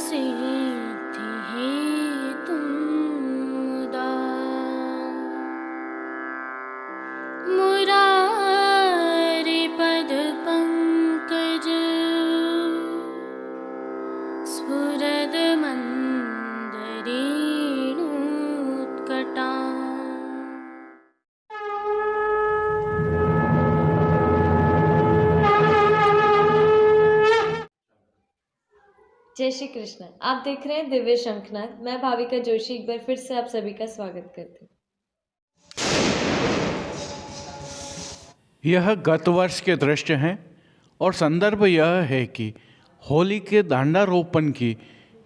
सिद्धि हेतुं मुदा मुरारिपदपङ्कज स्फुरदमन्दरेणुत्कटा। जय श्री कृष्ण। आप देख रहे हैं दिव्य शंखनाद। मैं भाविका जोशी एक बार फिर से आप सभी का स्वागत करती हूँ। यह गत वर्ष के दृश्य हैं और संदर्भ यह है कि होली के दांडारोपण की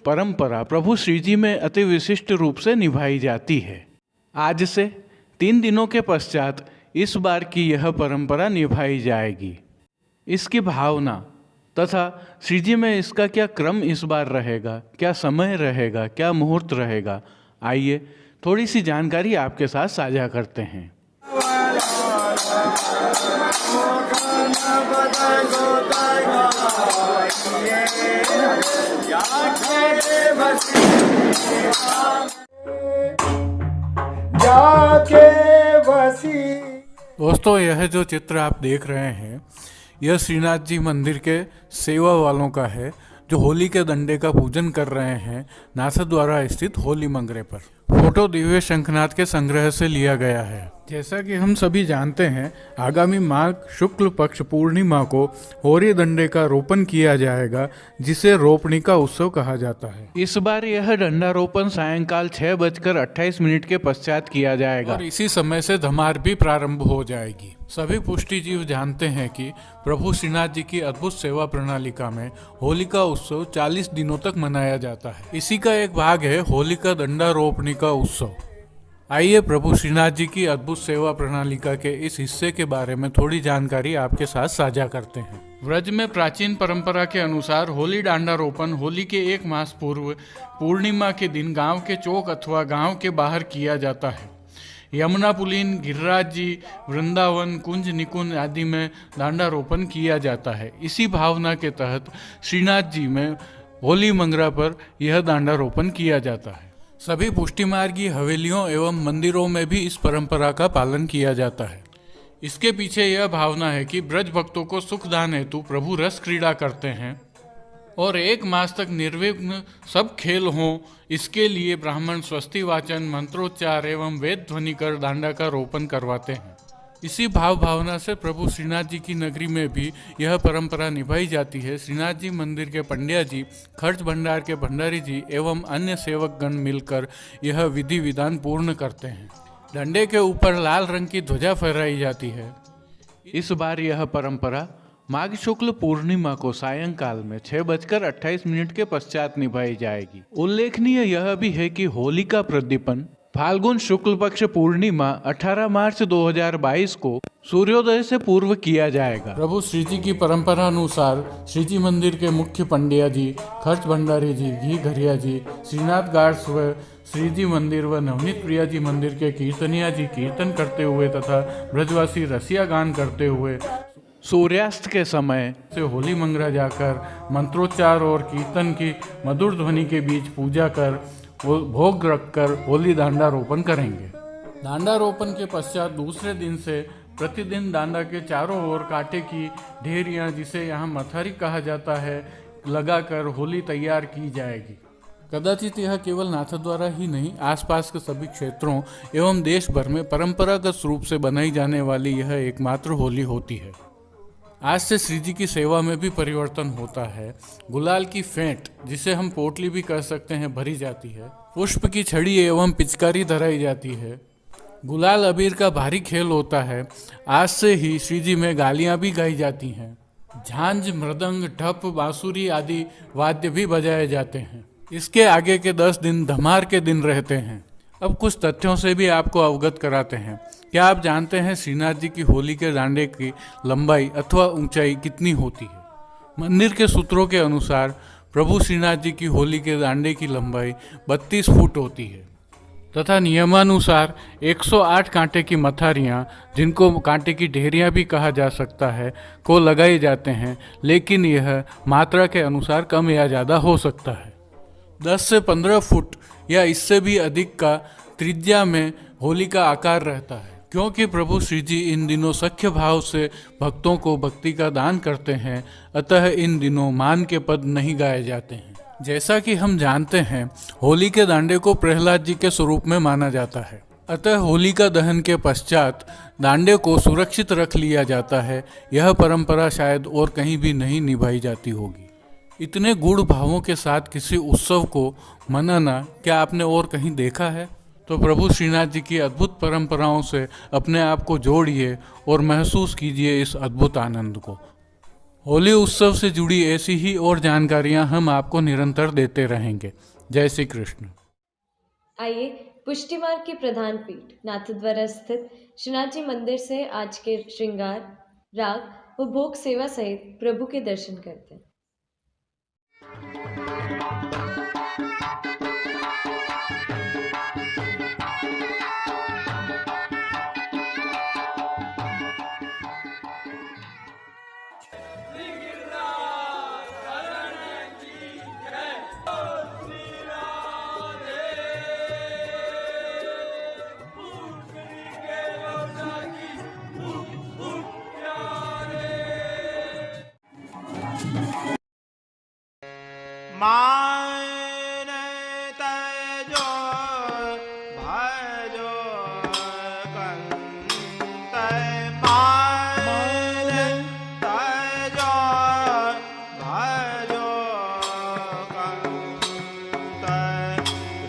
परंपरा प्रभु श्री जी में अति विशिष्ट रूप से निभाई जाती है। आज से 3 दिनों के पश्चात इस बार की यह परंपरा निभाई जाएगी। इसकी भावना तथा श्री जी में इसका क्या क्रम इस बार रहेगा, क्या समय रहेगा, क्या मुहूर्त रहेगा, आइए थोड़ी सी जानकारी आपके साथ साझा करते हैं। दोस्तों, यह जो चित्र आप देख रहे हैं यह श्रीनाथ जी मंदिर के सेवा वालों का है जो होली के दंडे का पूजन कर रहे हैं नाथद्वारा स्थित होली मंगरे पर। फोटो दिव्य शंखनाथ के संग्रह से लिया गया है। जैसा कि हम सभी जानते हैं, आगामी माघ शुक्ल पक्ष पूर्णिमा को होली दंडे का रोपण किया जाएगा, जिसे रोपणी का उत्सव कहा जाता है। इस बार यह दंडारोपण सायंकाल 6:28 के पश्चात किया जाएगा और इसी समय से धमार भी प्रारंभ हो जाएगी। सभी पुष्टि जीव जानते हैं कि प्रभु श्रीनाथ जी की अद्भुत सेवा प्रणालिका में होली का उत्सव 40 दिनों तक मनाया जाता है। इसी का एक भाग है होली का दंडारोपणी का उत्सव। आइए प्रभु श्रीनाथ जी की अद्भुत सेवा प्रणालिका के इस हिस्से के बारे में थोड़ी जानकारी आपके साथ साझा करते हैं। व्रज में प्राचीन परंपरा के अनुसार होली डांडारोपण होली के 1 मास पूर्व पूर्णिमा के दिन गांव के चौक अथवा गांव के बाहर किया जाता है। यमुना पुलीन, गिरिराज जी, वृंदावन, कुंज निकुंज आदि में दांडारोपण किया जाता है। इसी भावना के तहत श्रीनाथ जी में होली मंगरा पर यह दांडारोपण किया जाता है। सभी पुष्टि मार्गी हवेलियों एवं मंदिरों में भी इस परंपरा का पालन किया जाता है। इसके पीछे यह भावना है कि ब्रज भक्तों को सुखदान हेतु प्रभु रस क्रीड़ा करते हैं और 1 मास तक निर्विघ्न सब खेल हों, इसके लिए ब्राह्मण स्वस्ति वाचन, मंत्रोच्चार एवं वेद ध्वनि कर दांडा का रोपण करवाते हैं। इसी भावना से प्रभु श्रीनाथ जी की नगरी में भी यह परंपरा निभाई जाती है। श्रीनाथ जी मंदिर के पंड्या जी, खर्च भंडार के भंडारी जी एवं अन्य सेवकगण मिलकर यह विधि विधान पूर्ण करते हैं। डंडे के ऊपर लाल रंग की ध्वजा फहराई जाती है। इस बार यह परंपरा माघ शुक्ल पूर्णिमा को सायंकाल में 6:28 के पश्चात निभाई जाएगी। उल्लेखनीय यह भी है कि होली का प्रदीपन फाल्गुन शुक्ल पक्ष पूर्णिमा 18 मार्च 2022 को सूर्योदय से पूर्व किया जाएगा। प्रभु श्री जी की परंपरा अनुसार श्री जी मंदिर के मुख्य पंड्या जी, खर्च भंडारी जी, घी घरिया जी, श्रीनाथ गार्ड्स व श्री जी मंदिर व नवनीत प्रिया जी मंदिर के कीर्तनिया जी कीर्तन करते हुए तथा ब्रजवासी रसिया गान करते हुए सूर्यास्त के समय से होली मंगरा जाकर मंत्रोच्चार और कीर्तन की मधुर ध्वनि के बीच पूजा कर भोग रखकर होली दांडारोपण करेंगे। दांडारोपण के पश्चात दूसरे दिन से प्रतिदिन दांडा के चारों ओर कांटे की ढेरियां, जिसे यहाँ मथारी कहा जाता है, लगाकर होली तैयार की जाएगी। कदाचित यह केवल नाथद्वारा ही नहीं, आसपास के सभी क्षेत्रों एवं देश भर में परंपरागत रूप से बनाई जाने वाली यह एकमात्र होली होती है। आज से श्री जी की सेवा में भी परिवर्तन होता है। गुलाल की फेंट, जिसे हम पोटली भी कह सकते हैं, भरी जाती है। पुष्प की छड़ी एवं पिचकारी धराई जाती है। गुलाल अबीर का भारी खेल होता है। आज से ही श्री जी में गालियाँ भी गाई जाती हैं। झांझ, मृदंग, ढप, बांसुरी आदि वाद्य भी बजाए जाते हैं। इसके आगे के 10 दिन धमार के दिन रहते हैं। अब कुछ तथ्यों से भी आपको अवगत कराते हैं। क्या आप जानते हैं श्रीनाथ जी की होली के दांडे की लंबाई अथवा ऊंचाई कितनी होती है? मंदिर के सूत्रों के अनुसार प्रभु श्रीनाथ जी की होली के दांडे की लंबाई 32 फुट होती है तथा नियमानुसार 108 कांटे की मथारियाँ, जिनको कांटे की ढेरियाँ भी कहा जा सकता है, को लगाए जाते हैं, लेकिन यह मात्रा के अनुसार कम या ज़्यादा हो सकता है। 10 से 15 फुट या इससे भी अधिक का त्रिज्या में होली का आकार रहता है। क्योंकि प्रभु श्री जी इन दिनों सख्य भाव से भक्तों को भक्ति का दान करते हैं, अतः इन दिनों मान के पद नहीं गाए जाते हैं। जैसा कि हम जानते हैं, होली के दांडे को प्रहलाद जी के स्वरूप में माना जाता है, अतः होलिका दहन के पश्चात दांडे को सुरक्षित रख लिया जाता है। यह परंपरा शायद और कहीं भी नहीं निभाई जाती होगी। इतने गूढ़ भावों के साथ किसी उत्सव को मनाना क्या आपने और कहीं देखा है? तो प्रभु श्रीनाथ जी की अद्भुत परंपराओं से अपने आप को जोड़िए और महसूस कीजिए इस अद्भुत आनंद को। होली उत्सव से जुड़ी ऐसी ही और जानकारियां हम आपको निरंतर देते रहेंगे। जय श्री कृष्ण। आइए पुष्टि मार्ग की प्रधान पीठ नाथद्वारा स्थित श्रीनाथ जी मंदिर से आज के श्रृंगार, राग व भोग सेवा सहित प्रभु के दर्शन करते हैं। मान तजो भजो कंत मान तजो भजो कंत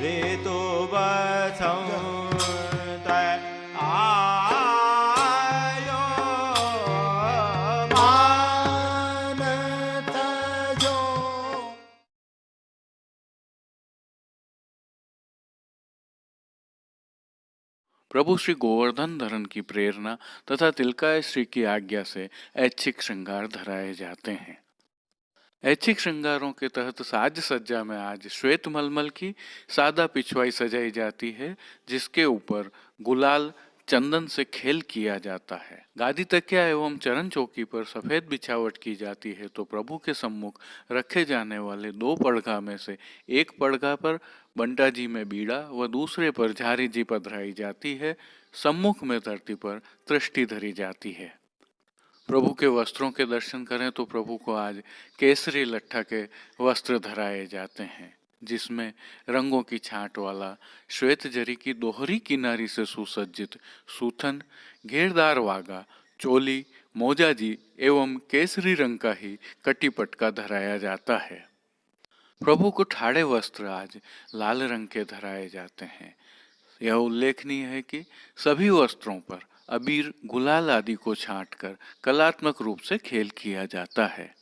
ऋतु बसंत आयो मान तजो। प्रभु श्री गोवर्धन धरन की प्रेरणा तथा तिलकाय श्री की आज्ञा से ऐच्छिक श्रृंगार धराए जाते हैं। ऐच्छिक श्रृंगारों के तहत साज सज्जा में आज श्वेत मलमल की सादा पिछवाई सजाई जाती है, जिसके ऊपर गुलाल चंदन से खेल किया जाता है। गादी तकिया एवं चरण चौकी पर सफेद बिछावट की जाती है। तो प्रभु के सम्मुख रखे जाने वाले 2 पड़घा में से एक पड़घा पर बंटा जी में बीड़ा व दूसरे पर झारी जी पधराई जाती है। सम्मुख में धरती पर तृष्टि धरी जाती है। प्रभु के वस्त्रों के दर्शन करें तो प्रभु को आज केसरी लट्ठा के वस्त्र धराए जाते हैं, जिसमें रंगों की छाट वाला श्वेत जरी की दोहरी किनारी से सुसज्जित सूथन, घेरदार वागा, चोली, मोजाजी एवं केसरी रंग का ही कटिपटका धराया जाता है। प्रभु को ठाड़े वस्त्र आज लाल रंग के धराए जाते हैं। यह उल्लेखनीय है कि सभी वस्त्रों पर अबीर, गुलाल आदि को छांटकर कलात्मक रूप से खेल किया जाता है।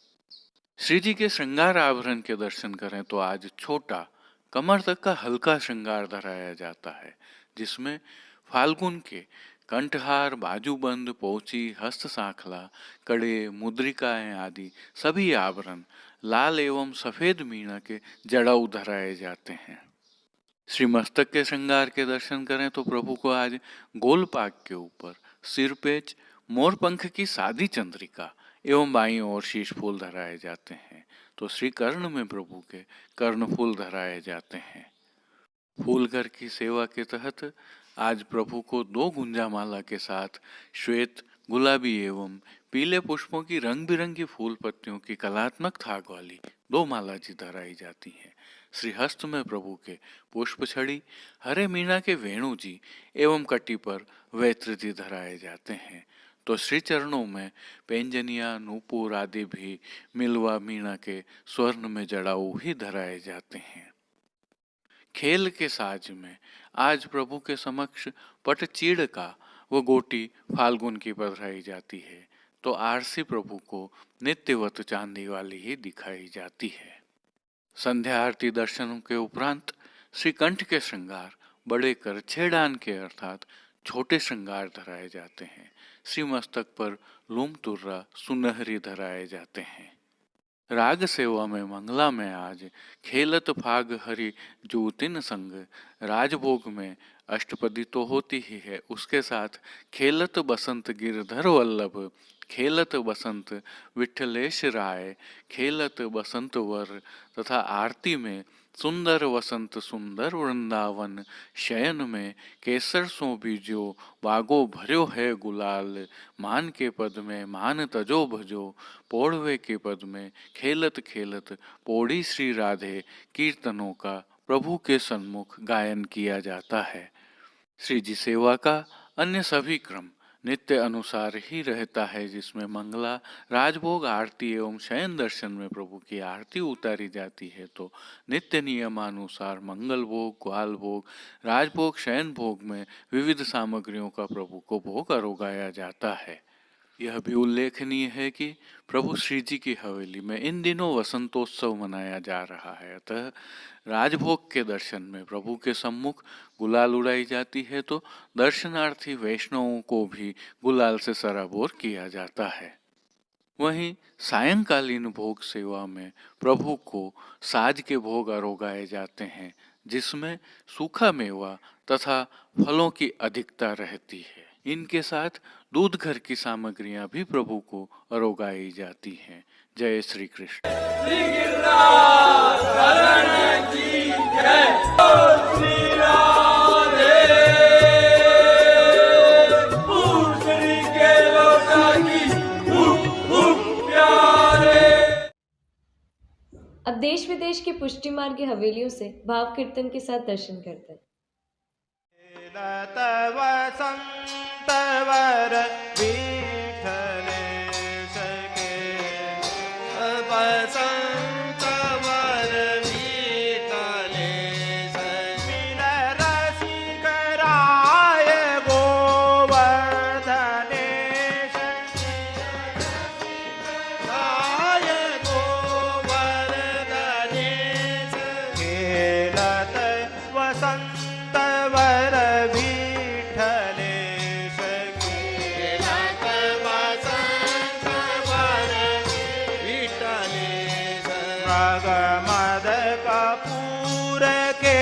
श्री जी के श्रृंगार आभरण के दर्शन करें तो आज छोटा, कमर तक का हल्का श्रृंगार धराया जाता है, जिसमें फाल्गुन के कंठहार, बाजूबंद, पोची, हस्त सांखला, कड़े, मुद्रिकाएं आदि सभी आभरण लाल एवं सफेद मीणा के जड़ाऊ धराए जाते हैं। श्री मस्तक के श्रृंगार के दर्शन करें तो प्रभु को आज गोल पाग के ऊपर सिरपेच, मोरपंख की सादी चंद्रिका एवं बाईं ओर शीश फूल धराए जाते हैं। तो श्री कर्ण में प्रभु के कर्णफूल धराए जाते हैं। फूलघर की सेवा के तहत आज प्रभु को 2 गुंजामाला के साथ श्वेत, गुलाबी एवं पीले पुष्पों की रंग बिरंगी फूल पत्तियों की कलात्मक थाग वाली 2 माला जी धराई जाती हैं। श्री हस्त में प्रभु के पुष्प छड़ी, हरे मीणा के वेणु जी एवं कटी पर वैत्र जी धराए जाते हैं। तो श्री चरणों में पेंजनिया, नूपुर आदि भी मिलवा मीणा के स्वर्ण में जड़ाऊ ही धराए जाते हैं। खेल के साज में आज प्रभु के समक्ष पटचीड़ का व गोटी फाल्गुन की पधराई जाती है। तो आरसी प्रभु को नित्यवत चांदी वाली ही दिखाई जाती है। संध्या आरती दर्शनों के उपरांत श्री कंठ के श्रृंगार बड़े कर छेड़ान के अर्थात छोटे श्रृंगार धराए जाते हैं। श्री मस्तक पर लूम तुर्रा सुनहरी धराए जाते हैं। राग सेवा में मंगला में आज खेलत फाग हरि जूतिन संग, राजभोग में अष्टपदी तो होती ही है, उसके साथ खेलत बसंत गिरधर वल्लभ, खेलत बसंत विठलेश राय, खेलत बसंत वर तथा आरती में सुंदर वसंत सुंदर वृंदावन, शयन में केसर सो बीजो, बागो भर्यो है गुलाल, मान के पद में मान तजो भजो, पोढ़वे के पद में खेलत खेलत पोढ़ी श्री राधे, कीर्तनों का प्रभु के सन्मुख गायन किया जाता है। श्री जी सेवा का अन्य सभी क्रम नित्य अनुसार ही रहता है, जिसमें मंगला, राजभोग, आरती एवं शयन दर्शन में प्रभु की आरती उतारी जाती है, तो नित्य नियमानुसार मंगल भोग, ग्वाल भोग, राजभोग, शयन भोग में विविध सामग्रियों का प्रभु को भोग अरोगाया जाता है। यह भी उल्लेखनीय है कि प्रभु श्री जी की हवेली में इन दिनों वसंतोत्सव मनाया जा रहा है, अतः राजभोग के दर्शन में प्रभु के सम्मुख गुलाल उड़ाई जाती है, तो दर्शनार्थी वैष्णवों को भी गुलाल से सराबोर किया जाता है। वहीं सायंकालीन भोग सेवा में प्रभु को साज के भोग अरोगाए जाते हैं, जिसमें सूखा मेवा तथा फलों की अधिकता रहती है। इनके साथ दूध घर की सामग्रियां भी प्रभु को अरोगाई जाती हैं। जय श्री कृष्ण। अब देश विदेश की पुष्टि मार्ग की हवेलियों से भाव कीर्तन के साथ दर्शन करते हैं। वसंत वर विठले सके, वसंत वर विठले मिल रसिक राय गोवर्धनेश, राय गोवर्धनेश, खेलत वसंत वर मद कपूर के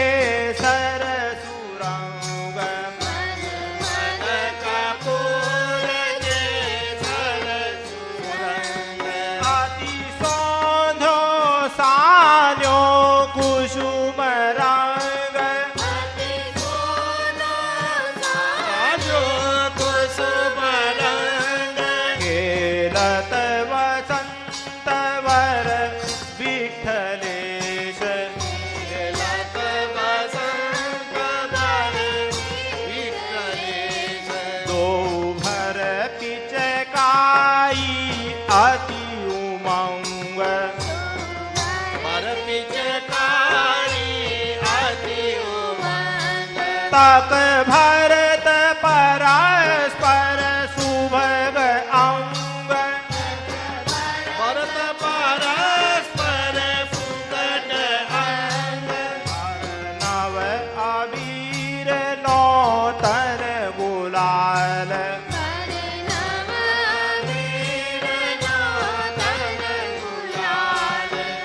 सर सुरंग, मद कपूर के सर सुरंग, अति सौंधो सान्यो कुसुम रंग, अति सौंधो सान्यो कुसुम रंग, खेलत वसंत वर विठलेश, खेलत वसंत वर विठलेश, दो भर पिचकारी अति उमंग, भर पिचकारी अति उमंग, तक भरत परस्पर सुभग अंग, भरत परस्पर फुकट अंग, नव अबीर नौतन गुलाल,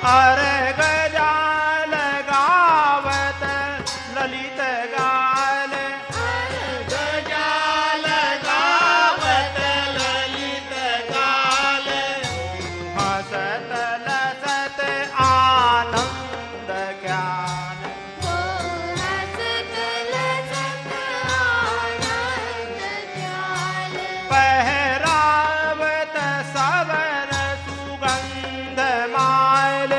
अर्घ जाल गावत ललित गाल, अर्घ जाल गावत ललित गाल, हसत लसत आनंद ज्ञान, हसत लसत आनंद ज्ञान, पहरावत सवन सुगंध माल,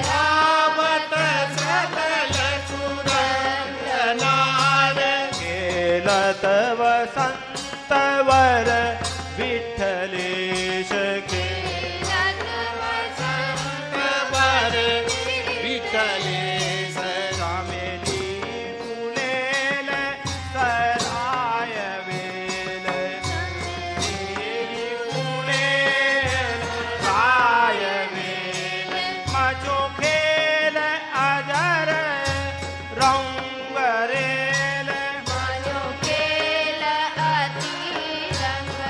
पहरावत सकल सुगंध नाल, खेलत वसंत वर विठलेश, खेलत वसंत वर विठलेश, चमेली फुलेल सराय वेल, चमेली फुलेल सराय वेल, मचो खेल अजर रंग रेल, मचो खेल अति रंग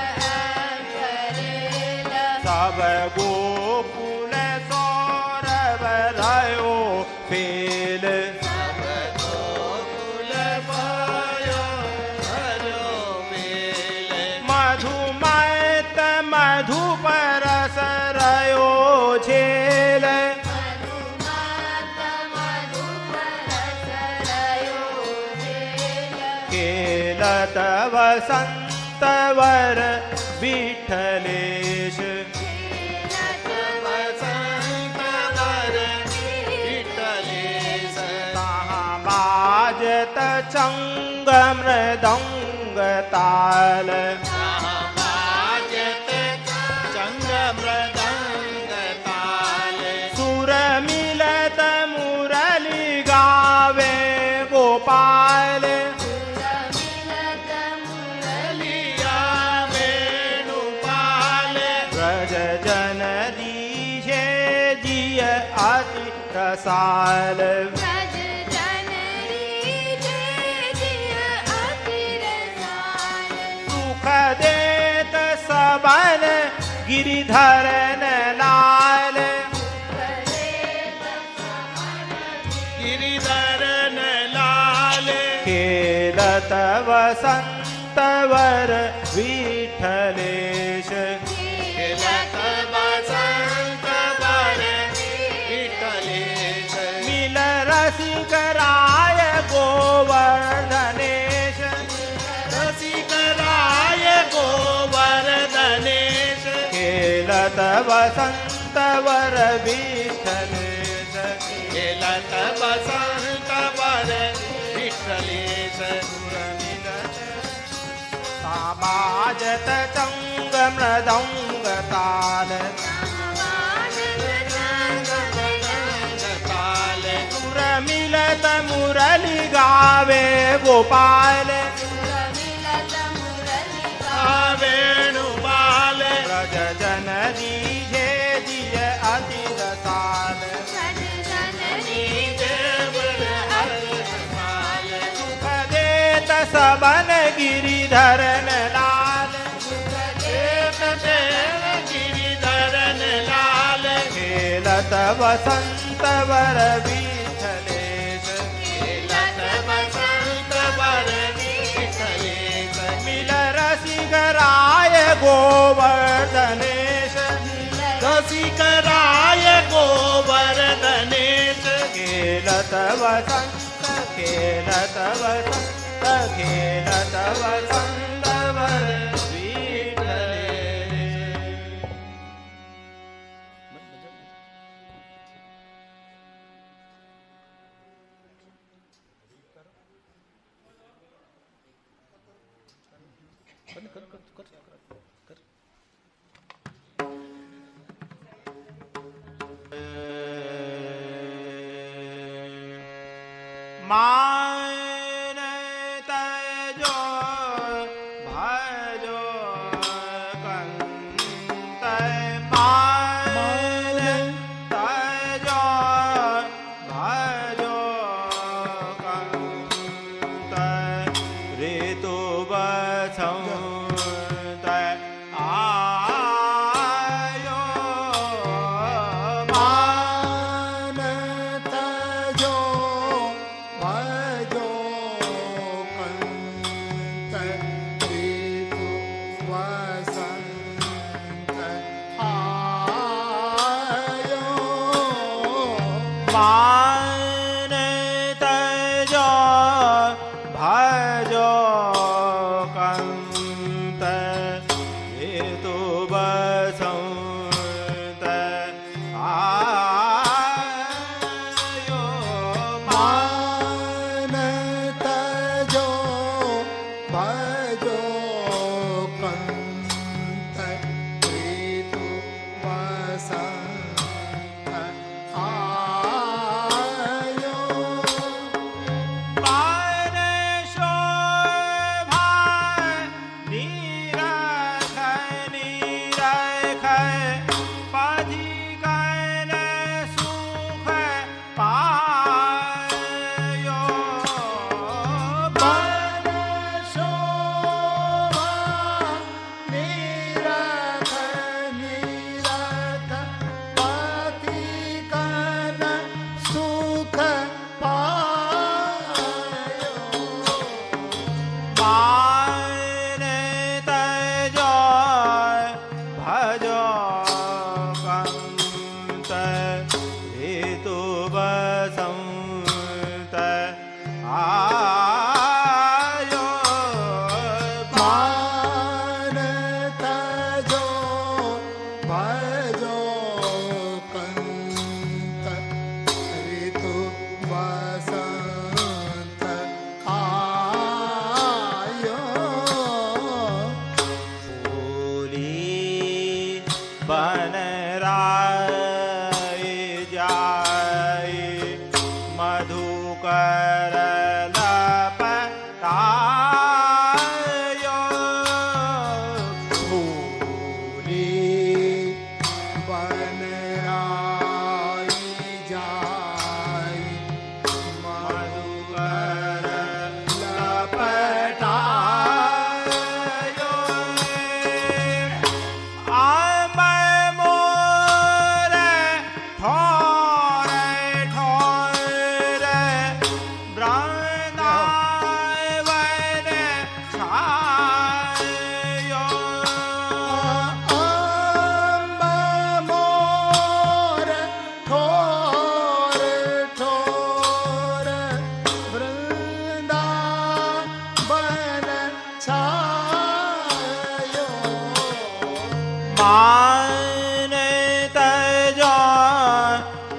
अजरेल, सब गोकुल सौरभ रयो फेल, सब गोकुल भयो फेल, मधुमत मधुपर रस रयो झेल, मधुमत तव संतवर विठ्ठलेश बाजत चंग मृदंग ताल सुर मिलत मुरली गावे गोपाल ब्रज जन दीशे जिय अति रसाल सुख देत सबन गिरिधरन लाल गिरिधरन लाल खेलत वसंतवर विठ्ठलेश खेलत वसंतवर विठ्ठलेश मिल रसिकराय गोवर्धनेश रसिकराय गोवर्धनेश खेलत वसंतवर विठ्ठलेश खेलत वसंतवर विठ्ठलेश बाजत चंग मृदंग ताल सुर मिलत मुरली गावे गोपाल वेणुपाल ब्रज जन दीजे जिय अति रसाल सुख देत सबन गिरिधरन लाल गिरिधरन लाल खेलत वसंतवर विठ्ठलेश खेलत वसंतवर विठ्ठलेश मिल रसिकराय गोवर्धनेश रसिकराय गोवर्धनेश खेलत वसंत खेलत वसंत खेलत वसंतवर विठ्ठलेश मान तजो भजो कंत मान तजो भजो कंत ऋतु बसंत आयो मान तजो भजो कंत ऋतु वसंत आयो मान तजो भजो कंत ऋतु बसंत आयो मान तजो भजो कंत ऋतु वसंत आयो पान शोभा निरख निरख पथिकन सुख पायो पान शोभा निरख निरख पथिकन सुख पायो मान तजो भजो कंत ऋतु बसंत आयो जाय मधुकर लपटाय फूली बनराई जाय मधुकर लपटाय आम मोरे ठोरे ठोरे वृंदावन छायो आम मोरे ठोरे ठोरे वृंदावन छायो मान तजो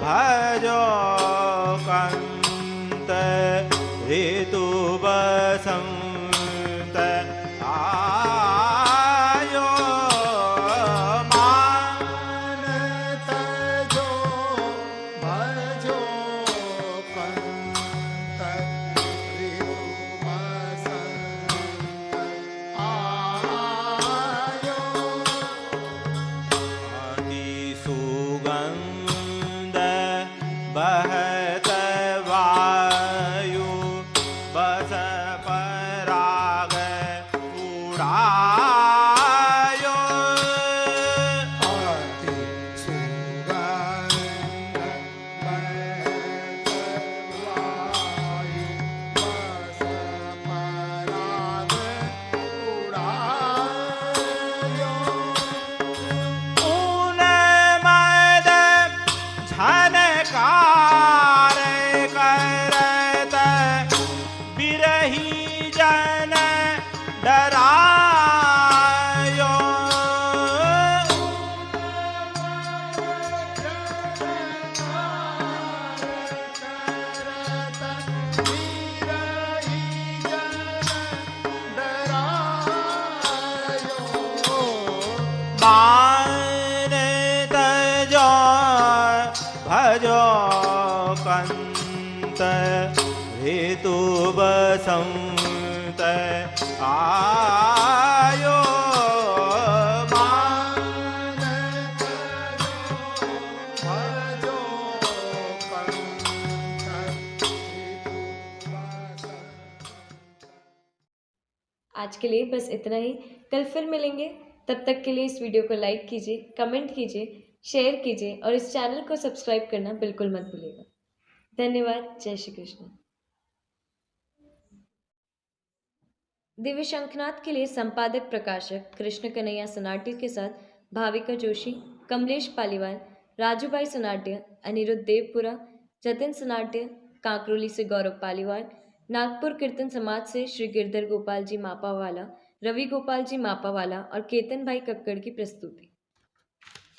भजो कंत ऋतु बसंत आयो मान तजो भजो कंत ऋतु बसंत आयो अति सुगंध बहत वायु बस पराग उड़ायो अति सुगंध बहत वायु बस पराग उड़ायो ऊन मद झनकार करत बिरही जन डरायो मान तजो भजो कंत ऋतु बसंत आयो मान तजो भजो कंत ऋतु बसंत। आज के लिए बस इतना ही। कल फिर मिलेंगे। तब तक के लिए इस वीडियो को लाइक कीजिए, कमेंट कीजिए, शेयर कीजिए और इस चैनल को सब्सक्राइब करना बिल्कुल मत भूलिएगा। धन्यवाद। जय श्री कृष्ण। दिव्य शंखनाद के लिए संपादक प्रकाशक कृष्ण कन्हैया सनाट्य के साथ भाविका जोशी, कमलेश पालीवाल, राजू भाई सनाट्य, अनिरुद्ध देवपुरा, जतिन सनाट्य, कांकरोली से गौरव पालीवाल, नागपुर कीर्तन समाज से श्री गिरधर गोपाल जी मापावाला, रवि गोपाल जी मापावाला और केतन भाई कक्कड़ की प्रस्तुति।